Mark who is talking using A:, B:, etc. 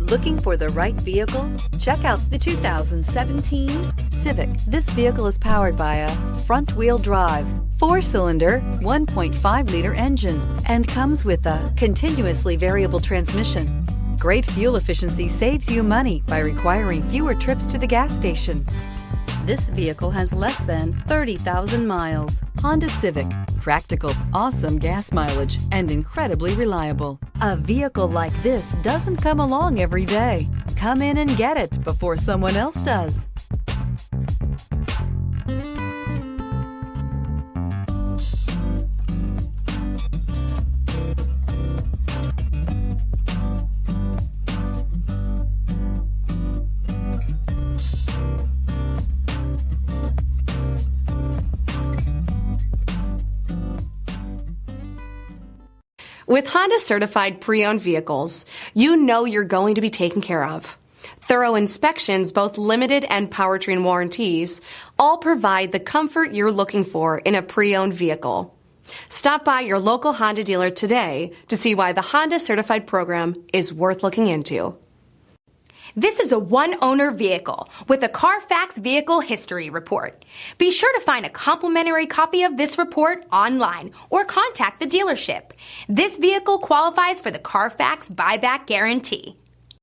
A: Looking for the right vehicle? Check out the 2017 Civic. This vehicle is powered by a front-wheel drive, 4-cylinder, 1.5-liter engine, and comes with a continuously variable transmission. Great fuel efficiency saves you money by requiring fewer trips to the gas station. This vehicle has less than 30,000 miles. Honda Civic. Practical, awesome gas mileage, and incredibly reliable. A vehicle like this doesn't come along every day. Come in and get it before someone else does.
B: With Honda certified pre-owned vehicles, you know you're going to be taken care of. Thorough inspections, both limited and powertrain warranties, all provide the comfort you're looking for in a pre-owned vehicle. Stop by your local Honda dealer today to see why the Honda certified program is worth looking into.
C: This is a one-owner vehicle with a Carfax Vehicle History Report. Be sure to find a complimentary copy of this report online or contact the dealership. This vehicle qualifies for the Carfax Buyback Guarantee.